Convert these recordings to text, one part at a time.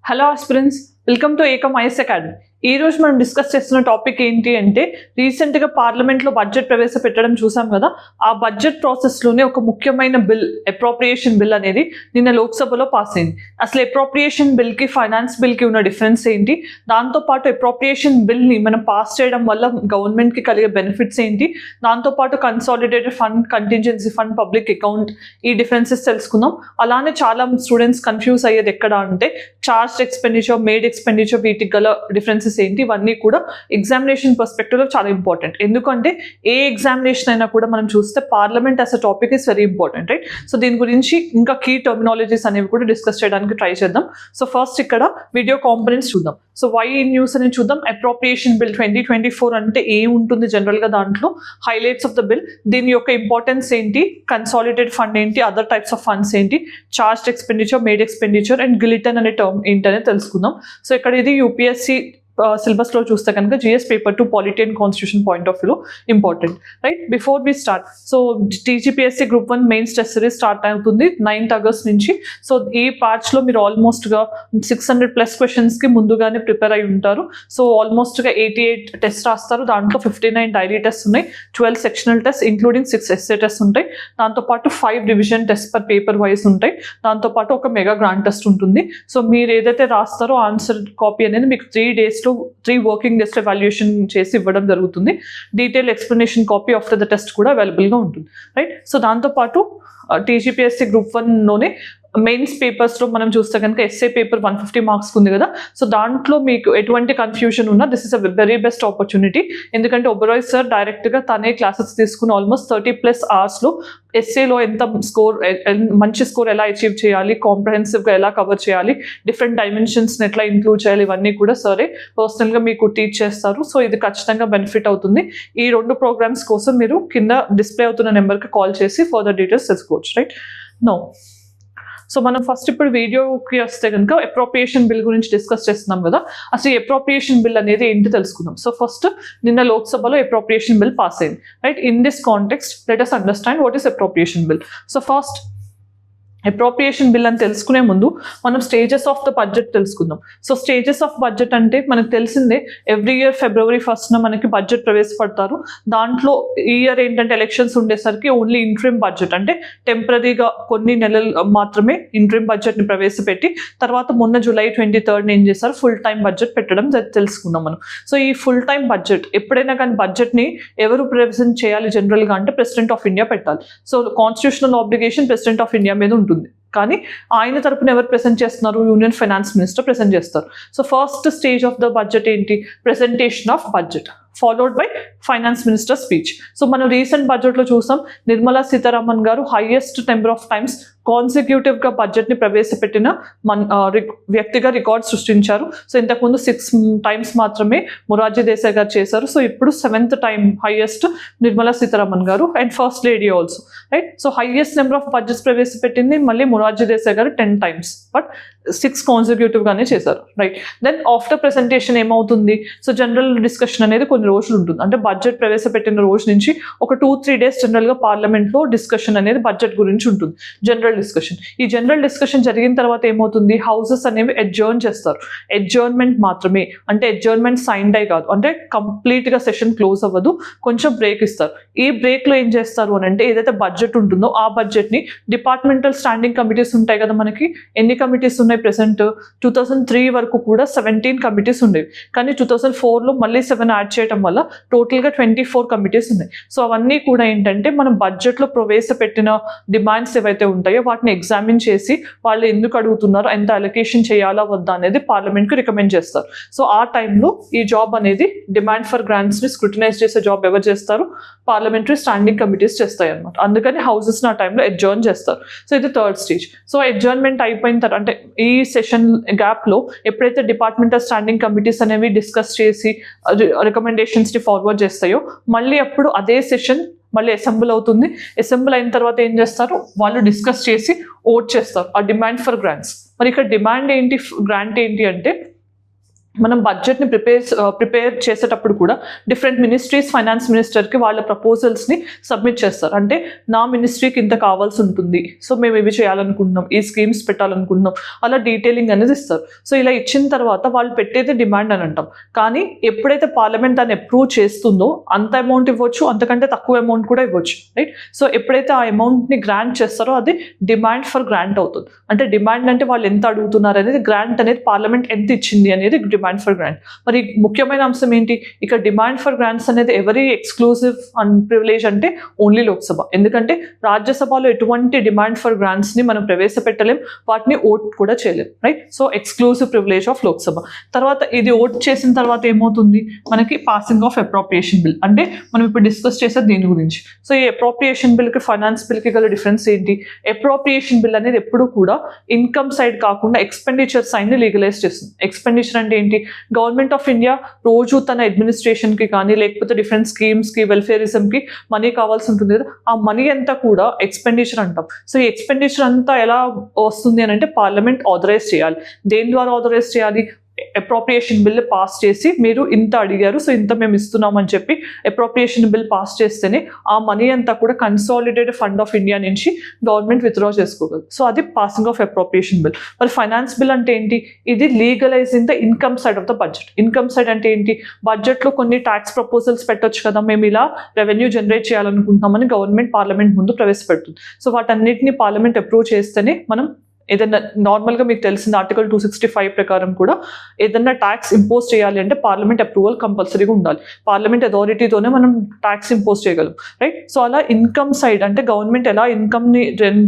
Hello aspirants, welcome to Ekam IAS academy. ఈ రోజు మనం డిస్కస్ చేస్తున్న టాపిక్ ఏంటి అంటే, రీసెంట్గా పార్లమెంట్లో బడ్జెట్ ప్రవేశపెట్టడం చూసాం కదా. ఆ బడ్జెట్ ప్రాసెస్లోనే ఒక ముఖ్యమైన బిల్, అప్రోప్రియేషన్ బిల్ అనేది నిన్న లోక్సభలో పాస్ అయింది. అసలు అప్రోప్రియేషన్ బిల్కి ఫైనాన్స్ బిల్కి ఉన్న డిఫరెన్స్ ఏంటి, దాంతోపాటు అప్రోప్రియేషన్ బిల్ని మనం పాస్ చేయడం వల్ల గవర్నమెంట్కి కలిగే బెనిఫిట్స్ ఏంటి, దాంతోపాటు consolidated fund, contingency fund, public account, ఈ డిఫరెన్సెస్ తెలుసుకుందాం. అలానే చాలా స్టూడెంట్స్ కన్ఫ్యూజ్ అయ్యేది ఎక్కడ అంటే, చార్జ్డ్ ఎక్స్పెండిచర్, మేడ్ ఎక్స్పెండిచర్, వీటికి గల డిఫరెన్సెస్ ఏంటి, ఇవన్నీ కూడా ఎగ్జామినేషన్ పర్స్పెక్టివ్లో చాలా ఇంపార్టెంట్. ఎందుకంటే ఏ ఎగ్జామినేషన్ అయినా కూడా మనం చూస్తే parliament as a topic is very important, right? So దీని గురించి ఇంకా కీ టర్మినాలజీస్ అనేవి కూడా డిస్కస్ చేయడానికి ట్రై చేద్దాం. సో ఫస్ట్ ఇక్కడ వీడియో కాంపోనెంట్స్ చూద్దాం. సో వై న్యూస్ అని చూద్దాం. అప్రోప్రియేషన్ బిల్ 2024 అంటే ఏముంటుంది జనరల్గా, దాంట్లో హైలైట్స్ ఆఫ్ ద బిల్, దీని యొక్క ఇంపార్టెన్స్ ఏంటి, కన్సాలిడేటెడ్ ఫండ్ ఏంటి, అదర్ టైప్స్ ఆఫ్ ఫండ్స్ ఏంటి, charged expenditure, made expenditure and guillotine అనే టర్మ్ ఏంటనే తెలుసుకుందాం. సో ఇక్కడ ఇది యూపీఎస్సీ సిలబస్లో చూస్తే కనుక GS paper 2 polity and constitution point of వ్యూలో important, right? Before we start, so TGPSC group 1 mains test series start అవుతుంది 9th ఆగస్ట్ నుంచి. సో ఈ పార్ట్స్లో మీరు ఆల్మోస్ట్గా 600+ క్వశ్చన్స్కి ముందుగానే ప్రిపేర్ అయి ఉంటారు. సో ఆల్మోస్ట్గా 88 టెస్ట్ రాస్తారు. దాంట్లో 59 డైలీ టెస్ట్ ఉన్నాయి, 12 sectional test including 6 SA test ఉంటాయి. దాంతోపాటు 5 revision test per paper wise ఉంటాయి. దాంతోపాటు ఒక మెగా గ్రాండ్ టెస్ట్ ఉంటుంది. సో మీరు ఏదైతే రాస్తారో ఆన్సర్ కాపీ అనేది మీకు 3 వర్కింగ్ డేస్ ఎవాల్యుయేషన్ చేసి ఇవ్వడం జరుగుతుంది. Detail explanation copy after the test కూడా అవైలబుల్గా ఉంటుంది, రైట్? సో దాంతోపాటు టీజీపీఎస్సీ గ్రూప్ 1లోనే మెయిన్స్ పేపర్స్లో మనం చూస్తే కనుక ఎస్ఏ పేపర్ 150 మార్క్స్ ఉంది కదా. సో దాంట్లో మీకు ఎటువంటి కన్ఫ్యూజన్ ఉన్నా this is a very best opportunity. ఎందుకంటే ఒబెరాయ్ సార్ డైరెక్ట్గా తనే క్లాసెస్ తీసుకుని ఆల్మోస్ట్ 30+ అవర్స్లో ఎస్ఏలో ఎంత స్కోర్, మంచి స్కోర్ ఎలా అచీవ్ చేయాలి, కాంప్రహెన్సివ్గా ఎలా కవర్ చేయాలి, డిఫరెంట్ డైమెన్షన్స్ని ఎట్లా ఇంక్లూడ్ చేయాలి, ఇవన్నీ కూడా సరే పర్సనల్గా మీకు టీచ్ చేస్తారు. సో ఇది ఖచ్చితంగా బెనిఫిట్ అవుతుంది. ఈ 2 ప్రోగ్రామ్స్ కోసం మీరు కింద డిస్ప్లే అవుతున్న నెంబర్కి కాల్ చేసి ఫర్దర్ డీటెయిల్స్ తెలుసుకోవచ్చు, రైట్? నో, సో మనం ఫస్ట్ ఇప్పుడు వీడియోకి వస్తే కనుక అప్రోప్రియేషన్ బిల్ గురించి డిస్కస్ చేస్తున్నాం కదా. అసలు ఈ అప్రోప్రియేషన్ బిల్ అనేది ఏంటి తెలుసుకుందాం. సో ఫస్ట్ నిన్న లోక్సభలో అప్రోప్రియేషన్ బిల్ పాస్ అయింది, right? In this context let us understand what is appropriation bill. So first appropriation bill అని తెలుసుకునే ముందు మనం స్టేజెస్ ఆఫ్ ద బడ్జెట్ తెలుసుకుందాం. సో స్టేజెస్ ఆఫ్ బడ్జెట్ అంటే మనకు తెలిసిందే, ఎవ్రీ ఇయర్ February 1st మనకి బడ్జెట్ ప్రవేశపెడతారు. దాంట్లో ఈ ఇయర్ ఏంటంటే ఎలక్షన్స్ ఉండేసరికి ఓన్లీ ఇంట్రిమ్ బడ్జెట్, అంటే టెంపరీగా కొన్ని నెలలు మాత్రమే ఇంట్రిమ్ బడ్జెట్ని ప్రవేశపెట్టి తర్వాత మొన్న July 23rd ఏం చేశారు, ఫుల్ టైం బడ్జెట్ పెట్టడం తెలుసుకున్నాం మనం. సో ఈ ఫుల్ టైం బడ్జెట్ ఎప్పుడైనా కానీ బడ్జెట్ని ఎవరు ప్రెజెంట్ చేయాలి జనరల్గా అంటే ప్రెసిడెంట్ ఆఫ్ ఇండియా పెట్టాలి. So constitutional obligation president of India మీద ఉంటుంది. కానీ ఆయన తరపున ఎవరు ప్రెజెంట్ చేస్తున్నారు, యూనియన్ ఫైనాన్స్ మినిస్టర్ ప్రెజెంట్ చేస్తారు. So first stage of the budget ఏంటి, presentation of budget followed by finance minister speech. So మనం రీసెంట్ బడ్జెట్లో చూసాం, Nirmala Sitharaman garu highest number of times కాన్సిక్యూటివ్గా బడ్జెట్ని ప్రవేశపెట్టిన వ్యక్తిగా రికార్డ్ సృష్టించారు. సో ఇంతకుముందు 6 times మాత్రమే మొరార్జీ దేశాయ్ గారు చేశారు. సో ఇప్పుడు 7th time highest Nirmala Sitharaman గారు and first lady also, right? So highest number of budgets ప్రవేశపెట్టింది మళ్ళీ మొరార్జీ దేశాయ్ గారు 10 times, బట్ 6 కాన్సిక్యూటివ్గానే చేశారు, రైట్? దెన్ ఆఫ్టర్ ప్రెజెంటేషన్ ఏమవుతుంది, సో జనరల్ డిస్కషన్ అనేది కొన్ని రోజులు ఉంటుంది. అంటే బడ్జెట్ ప్రవేశపెట్టిన రోజు నుంచి ఒక 2-3 days జనరల్గా పార్లమెంట్లో డిస్కషన్ అనేది బడ్జెట్ గురించి ఉంటుంది, జనరల్ డిస్కషన్. ఈ జనరల్ డిస్కషన్ జరిగిన తర్వాత ఏమవుతుంది, హౌసెస్ అనేవి అడ్జర్న్ చేస్తారు. అడ్జర్న్మెంట్ మాత్రమే, అంటే అడ్జర్న్మెంట్ సైన్డ్ అయి కాదు, అంటే కంప్లీట్గా సెషన్ క్లోజ్ అవ్వదు, కొంచెం బ్రేక్ ఇస్తారు. ఈ బ్రేక్లో ఏం చేస్తారు అని అంటే, ఏదైతే బడ్జెట్ ఉంటుందో ఆ బడ్జెట్ని డిపార్ట్మెంటల్ స్టాండింగ్ కమిటీస్ ఉంటాయి కదా, మనకి ఎన్ని కమిటీస్ ఉన్నాయి ప్రెసెంట్, 2003 వరకు కూడా 17 కమిటీస్ ఉండేవి. కానీ 2004లో మళ్ళీ 7 యాడ్ చేయడం వల్ల టోటల్గా 24 కమిటీస్ ఉన్నాయి. సో అవన్నీ కూడా ఏంటంటే మనం బడ్జెట్లో ప్రవేశపెట్టిన డిమాండ్స్ ఏవైతే ఉంటాయో వాటిని ఎగ్జామిన్ చేసి వాళ్ళు ఎందుకు అడుగుతున్నారు, ఎంత అలొకేషన్ చేయాలా వద్దా అనేది పార్లమెంట్కి రికమెండ్ చేస్తారు. సో ఆ టైంలో ఈ జాబ్ అనేది డిమాండ్ ఫర్ గ్రాంట్స్ని స్క్రూటినైజ్ చేసే జాబ్ ఎవరు చేస్తారు, పార్లమెంటరీ స్టాండింగ్ కమిటీస్ చేస్తాయి అనమాట. అందుకని హౌసెస్ని ఆ టైంలో అడ్జర్న్ చేస్తారు. సో ఇది 3rd stage. సో అడ్జర్న్మెంట్ అయిపోయిన తర్వాత, అంటే ఈ సెషన్ గ్యాప్లో ఎప్పుడైతే డిపార్ట్మెంటల్ స్టాండింగ్ కమిటీస్ అనేవి డిస్కస్ చేసి రికమెండేషన్స్ని ఫార్వర్డ్ చేస్తాయో మళ్ళీ అప్పుడు అదే సెషన్ మళ్ళీ అసెంబ్ల్ అవుతుంది. అసెంబ్ల్ అయిన తర్వాత ఏం చేస్తారు, వాళ్ళు డిస్కస్ చేసి ఓట్ చేస్తారు ఆ డిమాండ్ ఫర్ గ్రాంట్స్. మరి ఇక్కడ డిమాండ్ ఏంటి, గ్రాంట్ ఏంటి అంటే మనం బడ్జెట్ని ప్రిపేర్ చేసేటప్పుడు కూడా డిఫరెంట్ మినిస్ట్రీస్ ఫైనాన్స్ మినిస్టర్కి వాళ్ళ ప్రపోజల్స్ని సబ్మిట్ చేస్తారు. అంటే నా మినిస్ట్రీకి ఇంత కావాల్సి ఉంటుంది, సో మేము ఇవి చేయాలనుకుంటున్నాం, ఈ స్కీమ్స్ పెట్టాలనుకుంటున్నాం, అలా డీటెయిలింగ్ అనేది ఇస్తారు. సో ఇలా ఇచ్చిన తర్వాత వాళ్ళు పెట్టేది డిమాండ్ అని అంటాం. కానీ ఎప్పుడైతే పార్లమెంట్ దాన్ని అప్రూవ్ చేస్తుందో అంత అమౌంట్ ఇవ్వచ్చు, అంతకంటే తక్కువ అమౌంట్ కూడా ఇవ్వచ్చు, రైట్? సో ఎప్పుడైతే ఆ అమౌంట్ని గ్రాంట్ చేస్తారో అది డిమాండ్ ఫర్ గ్రాంట్ అవుతుంది. అంటే డిమాండ్ అంటే వాళ్ళు ఎంత అడుగుతున్నారు అనేది, గ్రాంట్ అనేది పార్లమెంట్ ఎంత ఇచ్చింది అనేది డిమాండ్ ఫర్ గ్రాంట్. మరి ముఖ్యమైన అంశం ఏంటి ఇక్కడ? డిమాండ్ ఫర్ గ్రాంట్స్ అనేది ఎవరి ఎక్స్క్లూజివ్ అండ్ ప్రివిలేజ్ అంటే ఓన్లీ లోక్సభ. ఎందుకంటే రాజ్యసభలో ఎటువంటి డిమాండ్ ఫర్ గ్రాంట్స్ ని మనం ప్రవేశపెట్టలేం, వాటిని ఓట్ కూడా చేయలేం, right? So exclusive privilege of Lok Sabha. తర్వాత ఇది ఓట్ చేసిన తర్వాత ఏమవుతుంది? మనకి పాసింగ్ ఆఫ్ అప్రోప్రియేషన్ బిల్. అంటే మనం ఇప్పుడు డిస్కస్ చేసేది దీని గురించి. సో ఈ అప్రోప్రియేషన్ బిల్ కి ఫైనాన్స్ బిల్ కి గల డిఫరెన్స్ ఏంటి? అప్రోప్రియేషన్ బిల్ అనేది ఎప్పుడు కూడా ఇన్కమ్ సైడ్ కాకుండా ఎక్స్పెండిచర్ సైడ్ ని లీగలైజ్ చేస్తుంది. ఎక్స్పెండిచర్ అంటే ఏంటి? గవర్నమెంట్ ఆఫ్ ఇండియా రోజు తన అడ్మినిస్ట్రేషన్కి కానీ లేకపోతే డిఫరెంట్ స్కీమ్స్కి వెల్ఫేరిజంకి మనీ కావాల్సి ఉంటుంది కదా, ఆ మనీ అంతా కూడా ఎక్స్పెండిచర్ అంటాం. సో ఈ ఎక్స్పెండిచర్ అంతా ఎలా వస్తుంది అని అంటే పార్లమెంట్ ఆథరైజ్ చేయాలి. దేని ద్వారా ఆథరైజ్ చేయాలి? అప్రోప్రియేషన్ బిల్ పాస్ చేసి మీరు ఇంత అడిగారు, సో ఇంత మేము ఇస్తున్నాం అని చెప్పి అప్రోప్రియేషన్ బిల్ పాస్ చేస్తేనే ఆ మనీ అంతా కూడా కన్సాలిడేటెడ్ ఫండ్ ఆఫ్ ఇండియా నుంచి గవర్నమెంట్ విత్డ్రా చేసుకోగలదు. సో అది పాసింగ్ ఆఫ్ అప్రోప్రియేషన్ బిల్. మరి ఫైనాన్స్ బిల్ అంటే ఏంటి? ఇది legalising the income side of the budget. Income side అంటే ఏంటి? బడ్జెట్లో కొన్ని ట్యాక్స్ ప్రపోజల్స్ పెట్టొచ్చు కదా, మేము ఇలా రెవెన్యూ జనరేట్ చేయాలనుకుంటున్నామని గవర్నమెంట్ పార్లమెంట్ ముందు ప్రవేశపెడుతుంది. సో వాటన్నిటిని పార్లమెంట్ అప్రూవ్ చేస్తేనే మనం ఏదైనా నార్మల్గా మీకు తెలిసిన ఆర్టికల్ 265 ప్రకారం కూడా ఏదైనా ట్యాక్స్ ఇంపోజ్ చేయాలి అంటే పార్లమెంట్ అప్రూవల్ కంపల్సరీగా ఉండాలి. పార్లమెంట్ అథారిటీతోనే మనం ట్యాక్స్ ఇంపోజ్ చేయగలం, రైట్? సో అలా ఇన్కమ్ సైడ్ అంటే గవర్నమెంట్ ఎలా ఇన్కమ్ని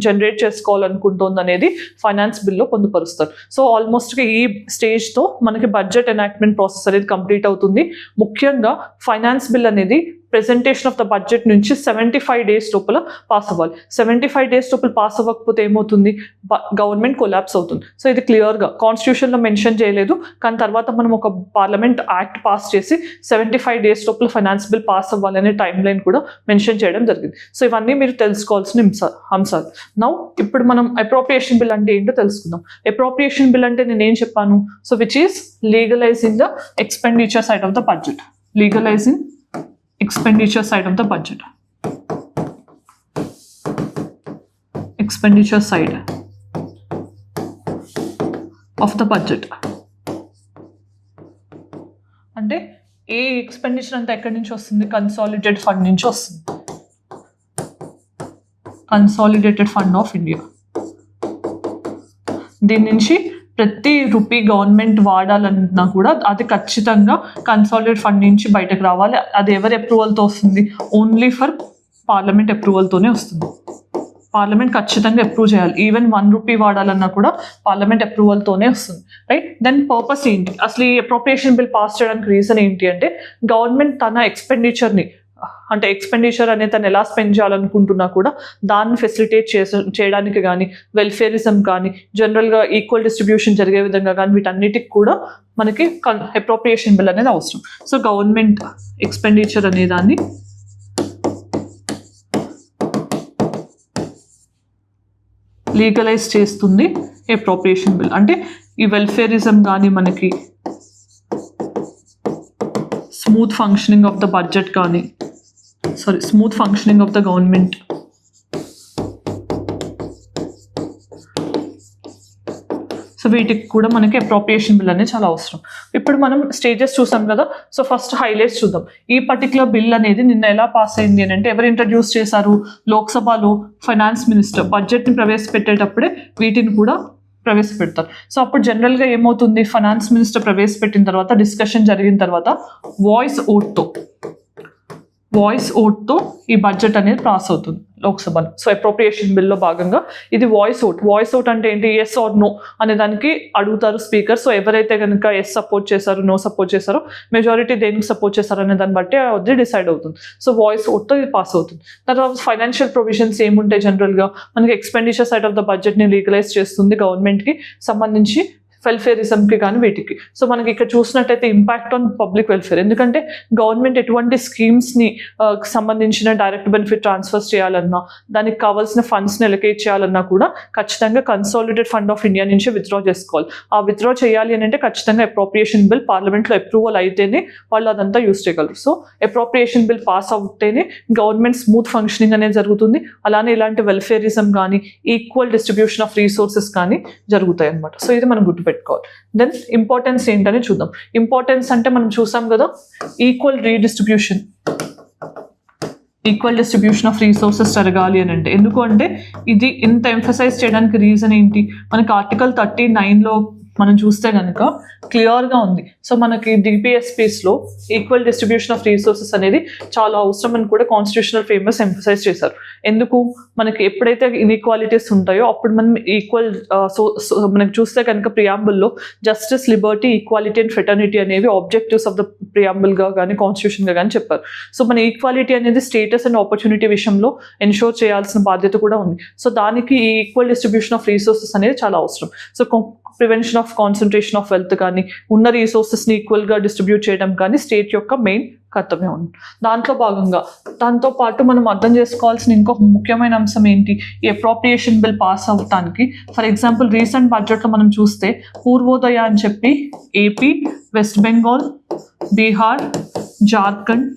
జనరేట్ చేసుకోవాలనుకుంటుంది అనేది ఫైనాన్స్ బిల్లో పొందుపరుస్తారు. సో ఆల్మోస్ట్గా ఈ స్టేజ్తో మనకి బడ్జెట్ ఎనాక్ట్మెంట్ ప్రాసెస్ అనేది కంప్లీట్ అవుతుంది. ముఖ్యంగా ఫైనాన్స్ బిల్ అనేది ప్రెజెంటేషన్ ఆఫ్ ద బడ్జెట్ నుంచి 75 days లోపల పాస్ అవ్వాలి. 75 days లోపల పాస్ అవ్వకపోతే ఏమవుతుంది? గవర్నమెంట్ కొలాప్స్ అవుతుంది. సో ఇది క్లియర్గా కాన్స్టిట్యూషన్లో మెన్షన్ చేయలేదు, కానీ తర్వాత మనం ఒక పార్లమెంట్ యాక్ట్ పాస్ చేసి 75 days లోపల ఫైనాన్స్ బిల్ పాస్ అవ్వాలనే టైం లైన్ కూడా మెన్షన్ చేయడం జరిగింది. సో ఇవన్నీ మీరు తెలుసుకోవాల్సిన అంశాలు. నౌ ఇప్పుడు మనం అప్రోప్రియేషన్ బిల్ అంటే ఏంటో తెలుసుకుందాం. అప్రోప్రియేషన్ బిల్ అంటే నేను ఏం చెప్పాను? So which is legalising the expenditure side of the budget. Legalising expenditure side of the budget. Expenditure side of the budget. అంటే ఏ ఎక్స్పెండిచర్ అంతా ఎక్కడి నుంచి వస్తుంది? కన్సాలిడేటెడ్ ఫండ్ నుంచి వస్తుంది. Consolidated fund of India. దీని నుంచి ప్రతి రూపీ గవర్నమెంట్ వాడాలన్నా కూడా అది ఖచ్చితంగా కన్సాలిడేట్ ఫండ్ నుంచి బయటకు రావాలి. అది ఎవరి అప్రూవల్తో వస్తుంది? ఓన్లీ ఫర్ పార్లమెంట్ అప్రూవల్తోనే వస్తుంది. పార్లమెంట్ ఖచ్చితంగా అప్రూవ్ చేయాలి. ఈవెన్ 1 రూపీ వాడాలన్నా కూడా పార్లమెంట్ అప్రూవల్తోనే వస్తుంది, రైట్? దెన్ పర్పస్ ఏంటి? అసలు ఈ అప్రోప్రియేషన్ బిల్ పాస్ చేయడానికి రీజన్ ఏంటి అంటే గవర్నమెంట్ తన ఎక్స్పెండిచర్ని అంటే ఎక్స్పెండిచర్ అనేది తను ఎలా స్పెండ్ చేయాలనుకుంటున్నా కూడా దాన్ని ఫెసిలిటేట్ చేయడానికి కానీ, వెల్ఫేరిజం కానీ, జనరల్గా ఈక్వల్ డిస్ట్రిబ్యూషన్ జరిగే విధంగా కానీ వీటన్నిటికి కూడా మనకి అప్రోప్రియేషన్ బిల్ అనేది అవసరం. సో గవర్నమెంట్ ఎక్స్పెండిచర్ అనే దాన్ని లీగలైజ్ చేస్తుంది అప్రోప్రియేషన్ బిల్. అంటే ఈ వెల్ఫేరిజం కానీ, మనకి smooth functioning of the budget కానీ, smooth functioning of the government, so వీటికి కూడా మనకి అప్రోప్రియేషన్ బిల్ అనేది చాలా అవసరం. ఇప్పుడు మనం స్టేజెస్ చూసాం కదా. సో ఫస్ట్ హైలైట్స్ చూద్దాం. ఈ పర్టికులర్ బిల్ అనేది నిన్న ఎలా పాస్ అయింది అని అంటే ఎవరు ఇంట్రడ్యూస్ చేశారు? లోక్సభలో ఫైనాన్స్ మినిస్టర్ బడ్జెట్ని ప్రవేశపెట్టేటప్పుడే వీటిని కూడా ప్రవేశపెడతారు. సో అప్పుడు జనరల్గా ఏమవుతుంది? ఫైనాన్స్ మినిస్టర్ ప్రవేశపెట్టిన తర్వాత డిస్కషన్ జరిగిన తర్వాత వాయిస్ ఓట్తో ఈ బడ్జెట్ అనేది పాస్ అవుతుంది లోక్సభలో. సో అప్రోప్రియేషన్ బిల్లో భాగంగా ఇది వాయిస్ ఓట్ అంటే ఏంటి? ఎస్ ఆర్ నో అనే దానికి అడుగుతారు స్పీకర్. సో ఎవరైతే కనుక ఎస్ సపోర్ట్ చేశారో, నో సపోర్ట్ చేశారో, మెజారిటీ దేనికి సపోర్ట్ చేశారో అనే దాన్ని బట్టి అది డిసైడ్ అవుతుంది. సో వాయిస్ ఓట్తో ఇది పాస్ అవుతుంది. తర్వాత ఫైనాన్షియల్ ప్రొవిజన్స్ ఏముంటాయి? జనరల్గా మనకి ఎక్స్పెండిచర్ సైడ్ ఆఫ్ ద బడ్జెట్ని లీగలైజ్ చేస్తుంది. గవర్నమెంట్కి సంబంధించి వెల్ఫేరిజంకి కానీ వీటికి. సో మనకి ఇక్కడ చూసినట్టయితే ఇంపాక్ట్ ఆన్ పబ్లిక్ వెల్ఫేర్, ఎందుకంటే గవర్నమెంట్ ఎటువంటి స్కీమ్స్ని సంబంధించిన డైరెక్ట్ బెనిఫిట్ ట్రాన్స్ఫర్స్ చేయాలన్నా, దానికి కావాల్సిన ఫండ్స్ని ఎలకేట్ చేయాలన్నా కూడా ఖచ్చితంగా కన్సాలిడేటెడ్ ఫండ్ ఆఫ్ ఇండియా నుంచి విత్డ్రా చేసుకోవాలి. ఆ విత్డ్రా చేయాలి అని అంటే ఖచ్చితంగా అప్రోప్రియేషన్ బిల్ పార్లమెంట్లో అప్రూవల్ అయితేనే వాళ్ళు అదంతా యూస్ చేయగలరు. సో అప్రోప్రియేషన్ బిల్ పాస్ అవుతేనే గవర్నమెంట్ స్మూత్ ఫంక్షనింగ్ అనేది జరుగుతుంది. అలానే ఇలాంటి వెల్ఫేరిజం కానీ ఈక్వల్ డిస్ట్రిబ్యూషన్ ఆఫ్ రీసోర్సెస్ కానీ జరుగుతాయి అనమాట. సో ఇది మనం గుర్తుపెట్టుకోవాలి. దెన్ ఇంపార్టెన్స్ ఏంటని చూద్దాం. ఇంపార్టెన్స్ అంటే మనం చూసాం కదా, ఈక్వల్ డిస్ట్రిబ్యూషన్ ఆఫ్ రీసోర్సెస్ జరగాలి అని అంటే. ఎందుకు అంటే ఇది ఇంత ఎంఫసైజ్ చేయడానికి రీజన్ ఏంటి, మనకి ఆర్టికల్ 39లో మనం చూస్తే కనుక క్లియర్గా ఉంది. సో మనకి డిపిఎస్పీస్లో ఈక్వల్ డిస్ట్రిబ్యూషన్ ఆఫ్ రీసోర్సెస్ అనేది చాలా అవసరం అని కూడా కాన్స్టిట్యూషనల్ ఫ్రేమర్స్ ఎంఫసైజ్ చేశారు. ఎందుకు, మనకి ఎప్పుడైతే ఇన్ఈక్వాలిటీస్ ఉంటాయో అప్పుడు మనం ఈక్వల్ మనకి చూస్తే కనుక ప్రియాంబుల్లో justice, liberty, equality and fraternity అనేవి ఆబ్జెక్టివ్స్ ఆఫ్ ద ప్రియాంబుల్గా కానీ కాన్స్టిట్యూషన్గా కానీ చెప్పారు. సో మన ఈక్వాలిటీ అనేది స్టేటస్ అండ్ ఆపర్చునిటీ విషయంలో ఎన్షోర్ చేయాల్సిన బాధ్యత కూడా ఉంది. సో దానికి ఈ ఈక్వల్ డిస్ట్రిబ్యూషన్ ఆఫ్ రీసోర్సెస్ అనేది చాలా అవసరం. So prevention of concentration of wealth కానీ, ఉన్న రీసోర్సెస్ని ఈక్వల్గా డిస్ట్రిబ్యూట్ చేయడం కానీ స్టేట్ యొక్క మెయిన్ కర్తవ్యం ఉంది. దాంట్లో భాగంగా దాంతో పాటు మనం అర్థం చేసుకోవాల్సిన ఇంకొక ముఖ్యమైన అంశం ఏంటి, ఈ అప్రోప్రియేషన్ బిల్ పాస్ అవ్వటానికి. ఫర్ ఎగ్జాంపుల్ రీసెంట్ బడ్జెట్లో మనం చూస్తే పూర్వోదయ అని చెప్పి ఏపీ, వెస్ట్ బెంగాల్, బీహార్, జార్ఖండ్,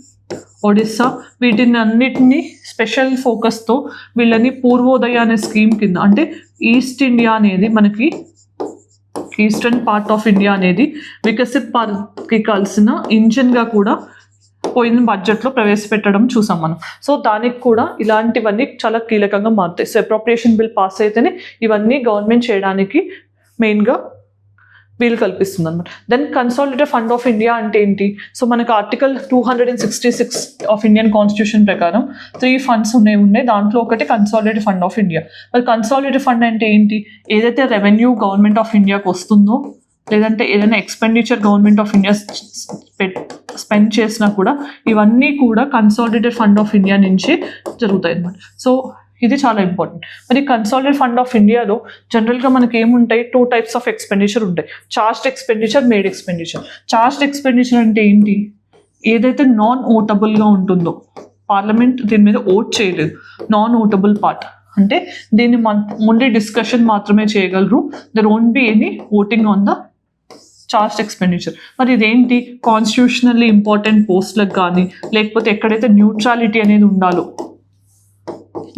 ఒడిస్సా వీటిని అన్నిటినీ స్పెషల్ ఫోకస్తో వీళ్ళని పూర్వోదయ అనే స్కీమ్ కింద, అంటే ఈస్ట్ ఇండియా అనేది మనకి ఈస్టర్న్ పార్ట్ ఆఫ్ ఇండియా అనేది వికసిత్ భారత్కి కలిసిన ఇంజిన్గా కూడా పోయిన బడ్జెట్లో ప్రవేశపెట్టడం చూసాం మనం. సో దానికి కూడా ఇలాంటివన్నీ చాలా కీలకంగా మారుతాయి. సో అప్రోప్రియేషన్ బిల్ పాస్ అయితేనే ఇవన్నీ గవర్నమెంట్ చేయడానికి మెయిన్గా వీలు కల్పిస్తుంది అనమాట. Then consolidated fund of India అంటే ఏంటి, సో మనకు ఆర్టికల్ 266 ఆఫ్ ఇండియన్ కాన్స్టిట్యూషన్ ప్రకారం 3 ఫండ్స్ ఉన్నాయి. దాంట్లో ఒకటి కన్సాలిడేటెడ్ ఫండ్ ఆఫ్ ఇండియా. మరి కన్సాలిడేటెడ్ ఫండ్ అంటే ఏంటి, ఏదైతే రెవెన్యూ గవర్నమెంట్ ఆఫ్ ఇండియాకి వస్తుందో, లేదంటే ఏదైనా expenditure government of India spend చేసినా కూడా ఇవన్నీ కూడా కన్సాలిడేటెడ్ ఫండ్ ఆఫ్ ఇండియా నుంచే జరుగుతాయి అన్నమాట. సో ఇది చాలా ఇంపార్టెంట్. మరి కన్సాలిడేటెడ్ ఫండ్ ఆఫ్ ఇండియాలో జనరల్గా మనకి ఏముంటాయి, 2 టైప్స్ ఆఫ్ ఎక్స్పెండిచర్ ఉంటాయి, charged expenditure, made expenditure. Charged expenditure అంటే ఏంటి, ఏదైతే నాన్ ఓటబుల్గా ఉంటుందో, పార్లమెంట్ దీని మీద ఓట్ చేయలేదు, నాన్ ఓటబుల్ పార్ట్ అంటే దీన్ని ఓన్లీ డిస్కషన్ మాత్రమే చేయగలరు, there won't be any voting on the charged expenditure. మరి ఇదేంటి, కాన్స్టిట్యూషనల్లీ ఇంపార్టెంట్ పోస్ట్లకు కానీ, లేకపోతే ఎక్కడైతే న్యూట్రాలిటీ అనేది ఉండాలో.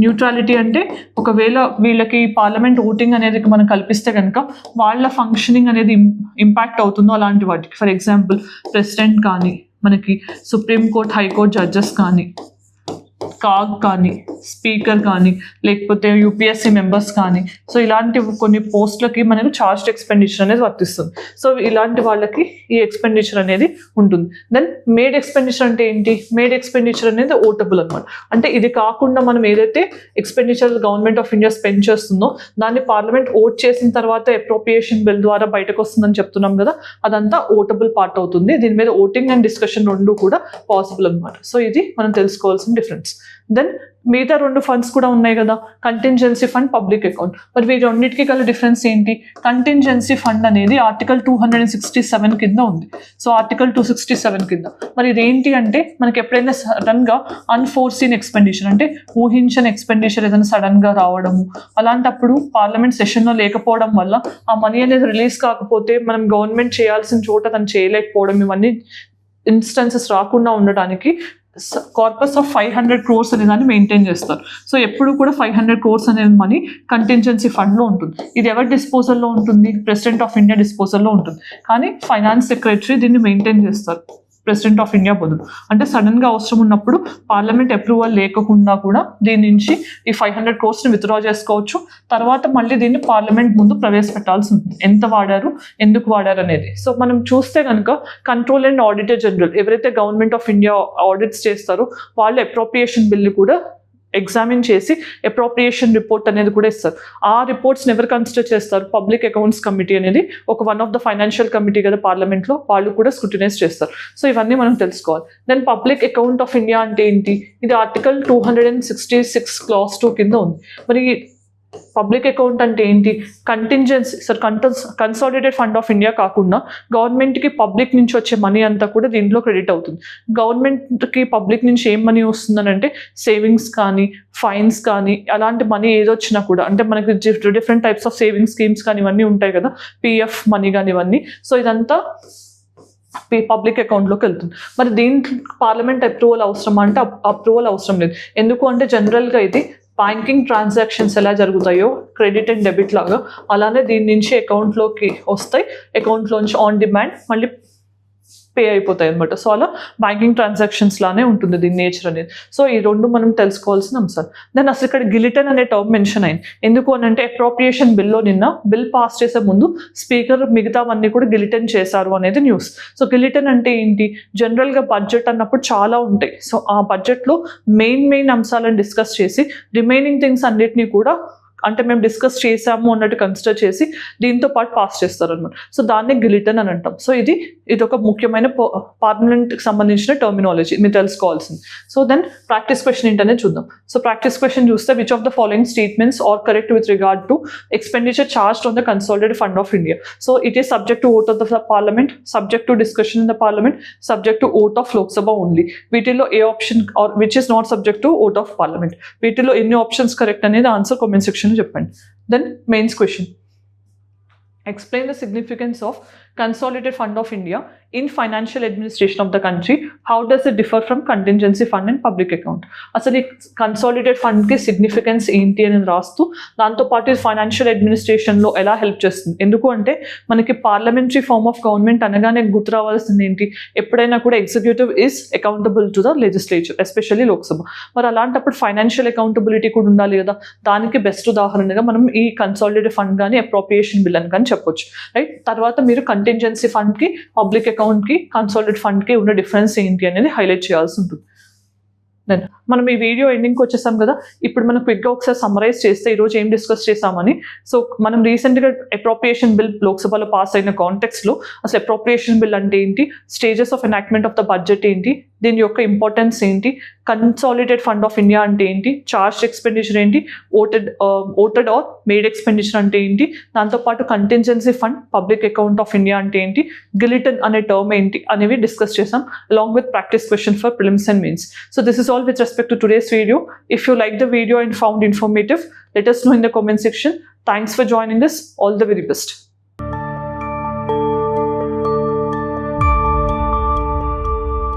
న్యూట్రాలిటీ అంటే ఒకవేళ వీళ్ళకి పార్లమెంట్ ఓటింగ్ అనేది మనం కల్పిస్తే కనుక వాళ్ళ ఫంక్షనింగ్ అనేది ఇంపాక్ట్ అవుతుందో అలాంటి వాటికి. ఫర్ ఎగ్జాంపుల్ ప్రెసిడెంట్ కానీ, మనకి సుప్రీంకోర్టు, హైకోర్టు జడ్జెస్ కానీ, కాగ్ కానీ, స్పీకర్ కానీ, లేకపోతే యూపీఎస్సీ మెంబర్స్ కానీ, సో ఇలాంటి కొన్ని పోస్టులకి మనకు చార్జ్డ్ ఎక్స్పెండిచర్ అనేది వర్తిస్తుంది. సో ఇలాంటి వాళ్ళకి ఈ ఎక్స్పెండిచర్ అనేది ఉంటుంది. దెన్ మేడ్ ఎక్స్పెండిచర్ అంటే ఏంటి, మేడ్ ఎక్స్పెండిచర్ అనేది ఓటబుల్ అనమాట. అంటే ఇది కాకుండా మనం ఏదైతే expenditure government of India spend చేస్తుందో దాన్ని పార్లమెంట్ ఓట్ చేసిన తర్వాత అప్రోప్రియేషన్ బిల్ ద్వారా బయటకు వస్తుందని చెప్తున్నాం కదా, అదంతా ఓటబుల్ పార్ట్ అవుతుంది. దీని మీద ఓటింగ్ అండ్ డిస్కషన్ రెండు కూడా పాసిబుల్ అనమాట. సో ఇది మనం తెలుసుకోవాల్సిన డిఫరెన్స్. దెన్ మిగతా 2 ఫండ్స్ కూడా ఉన్నాయి కదా, కంటింజెన్సీ ఫండ్, పబ్లిక్ అకౌంట్. మరి వీటి రెండింటికి గల డిఫరెన్స్ ఏంటి, కంటింజెన్సీ ఫండ్ అనేది ఆర్టికల్ 267 కింద ఉంది. సో ఆర్టికల్ 267 కింద మరి ఇదేంటి అంటే మనకి ఎప్పుడైనా సడన్గా అన్ఫోర్సీన్ ఎక్స్పెండిచర్, అంటే ఊహించని ఎక్స్పెండిచర్ ఏదైనా సడన్గా రావడము, అలాంటప్పుడు పార్లమెంట్ సెషన్లో లేకపోవడం వల్ల ఆ మనీ అనేది రిలీజ్ కాకపోతే మనం గవర్నమెంట్ చేయాల్సిన చోట తను చేయలేకపోవడం, ఇవన్నీ ఇన్స్టెన్సెస్ రాకుండా ఉండడానికి కార్పస్ ఆఫ్ 500 crores అనే దాన్ని మెయింటైన్ చేస్తారు. సో ఎప్పుడు కూడా 500 crores అనే మనీ కంటింజెన్సీ ఫండ్లో ఉంటుంది. ఇది ఎవరి డిస్పోజల్లో ఉంటుంది, ప్రెసిడెంట్ ఆఫ్ ఇండియా డిస్పోజల్లో ఉంటుంది. కానీ ఫైనాన్స్ సెక్రటరీ దీన్ని మెయింటైన్ చేస్తారు ప్రెసిడెంట్ ఆఫ్ ఇండియా బదులు. అంటే సడన్గా అవసరం ఉన్నప్పుడు పార్లమెంట్ అప్రూవల్ లేకుండా కూడా దీని నుంచి ఈ 500 crores విత్డ్రా చేసుకోవచ్చు. తర్వాత మళ్ళీ దీన్ని పార్లమెంట్ ముందు ప్రవేశపెట్టాల్సి ఉంటుంది, ఎంత వాడారు, ఎందుకు వాడారు అనేది. సో మనం చూస్తే కనుక కంట్రోల్ అండ్ ఆడిటర్ జనరల్ ఎవరైతే గవర్నమెంట్ ఆఫ్ ఇండియా ఆడిట్స్ చేస్తారో వాళ్ళు అప్రోప్రియేషన్ బిల్లు కూడా ఎగ్జామిన్ చేసి అప్రోప్రియేషన్ రిపోర్ట్ అనేది కూడా ఇస్తారు. ఆ రిపోర్ట్స్ని ఎవరు కన్సిడర్ చేస్తారు, పబ్లిక్ అకౌంట్స్ కమిటీ అనేది ఒక one of the financial committee కదా పార్లమెంట్లో, వాళ్ళు కూడా స్క్రూటినైజ్ చేస్తారు. సో ఇవన్నీ మనం తెలుసుకోవాలి. Then public account of India అంటే ఏంటి, ఇది ఆర్టికల్ 266 Clause 2 కింద ఉంది. మరి పబ్లిక్ అకౌంట్ అంటే ఏంటి? Contingency consolidated fund of India కాకుండా గవర్నమెంట్కి పబ్లిక్ నుంచి వచ్చే మనీ అంతా కూడా దీంట్లో క్రెడిట్ అవుతుంది. గవర్నమెంట్కి పబ్లిక్ నుంచి ఏం మనీ వస్తుందని అంటే సేవింగ్స్ కానీ ఫైన్స్ కానీ అలాంటి మనీ ఏదొచ్చినా కూడా, అంటే మనకి different types of saving schemes కానీ ఇవన్నీ ఉంటాయి కదా, పిఎఫ్ మనీ కానీ ఇవన్నీ. సో ఇదంతా పబ్లిక్ అకౌంట్లోకి వెళ్తుంది. మరి దీంట్లో పార్లమెంట్ అప్రూవల్ అవసరమా అంటే అప్రూవల్ అవసరం లేదు. ఎందుకు అంటే జనరల్గా ఇది బ్యాంకింగ్ ట్రాన్సాక్షన్స్ ఎలా జరుగుతాయో క్రెడిట్ అండ్ డెబిట్ లాగా, అలానే దీని నుంచి అకౌంట్లోకి వస్తాయి, అకౌంట్లోంచి ఆన్ డిమాండ్ మళ్ళీ పే అయిపోతాయి అనమాట. సో అలా బ్యాంకింగ్ ట్రాన్సాక్షన్స్ లానే ఉంటుంది దీని నేచర్ అనేది. సో ఈ రెండు మనం తెలుసుకోవాల్సిన అంశాలు. దెన్ అసలు ఇక్కడ గిలిటన్ అనే టర్మ్ మెన్షన్ అయింది. ఎందుకు అని అంటే అప్రోప్రియేషన్ బిల్లో నిన్న బిల్ పాస్ చేసే ముందు స్పీకర్ మిగతావన్నీ కూడా గిలిటన్ చేశారు అనేది న్యూస్. సో గిలిటన్ అంటే ఏంటి? జనరల్గా బడ్జెట్ అన్నప్పుడు చాలా ఉంటాయి. సో ఆ బడ్జెట్లో మెయిన్ అంశాలను డిస్కస్ చేసి రిమైనింగ్ థింగ్స్ అన్నిటినీ కూడా అంటే మేము డిస్కస్ చేసాము అన్నట్టు కన్సిడర్ చేసి దీంతో పాటు పాస్ చేస్తారనమాట. సో దాన్ని గిలిటన్ అని అంటాం. సో ఇది ఒక ముఖ్యమైన పార్లమెంట్కి సంబంధించిన టర్మినాలజీ మీరు తెలుసుకోవాల్సింది. సో దెన్ ప్రాక్టీస్ క్వశ్చన్ ఏంటనే చూద్దాం. సో ప్రాక్టీస్ క్వశ్చన్ చూస్తే which of the following statements are correct with regard to expenditure charged on the consolidated fund of India. So it is subject to vote of the parliament, subject to discussion in the parliament, subject to vote of Lok Sabha only. వీటిలో ఏ option are which is not subject to vote of parliament. వీటిలో ఎన్ని options correct అనేది answer comment section చెప్పండి. Then mains question. Explain the significance of consolidated fund of India in financial administration of the country. How does it differ from contingency fund and public account? అసలు ఈ consolidated ఫండ్కి significance ఏంటి అని రాస్తూ దాంతోపాటు financial అడ్మినిస్ట్రేషన్లో ఎలా help చేస్తుంది. ఎందుకు అంటే మనకి పార్లమెంటరీ ఫార్మ్ ఆఫ్ గవర్నమెంట్ అనగానే గుర్తు రావాల్సింది ఏంటి? ఎప్పుడైనా కూడా executive is accountable to the legislature, especially Lok Sabha. మరి అలాంటప్పుడు ఫైనాన్షియల్ అకౌంటబిలిటీ కూడా ఉండాలి కదా. దానికి బెస్ట్ ఉదాహరణగా మనం ఈ కన్సాలిడేటెడ్ ఫండ్ కానీ అప్రోప్రియేషన్ బిల్ అని కానీ చెప్పొచ్చు, రైట్. తర్వాత మీరు కంటింజెన్సీ ఫండ్కి పబ్లిక్ అకౌంట్కి కన్సాలిడేటెడ్ ఫండ్కి ఉన్న డిఫరెన్స్ ఏంటి అనేది హైలైట్ చేయాల్సి ఉంటుంది. దెన్ మనం ఈ వీడియో ఎండింగ్కి వచ్చేసాం కదా. ఇప్పుడు మనం క్విక్గా ఒకసారి సమ్మరైజ్ చేస్తే ఈరోజు ఏం డిస్కస్ చేసామని. సో మనం రీసెంట్గా అప్రోప్రియేషన్ బిల్ లోక్సభలో పాస్ అయిన కాంటెక్స్లో అసలు అప్రోప్రియేషన్ బిల్ అంటే ఏంటి, stages of enactment of the budget ఏంటి, దీని యొక్క ఇంపార్టెన్స్ ఏంటి, కన్సాలిడేటెడ్ ఫండ్ ఆఫ్ ఇండియా అంటే ఏంటి, చార్జ్ ఎక్స్పెండిచర్ ఏంటి, ఓటెడ్ ఆర్ మేడ్ ఎక్స్పెండిచర్ అంటే ఏంటి, దాంతోపాటు contingency fund, public account of India అంటే ఏంటి, గిలిటన్ అనే టర్మ్ ఏంటి అనేవి డిస్కస్ చేసాం along with practice question for prelims and mains. So this is all with respect to today's video. If you liked the video and found informative, let us know in the comment section. Thanks for joining us. All the very best.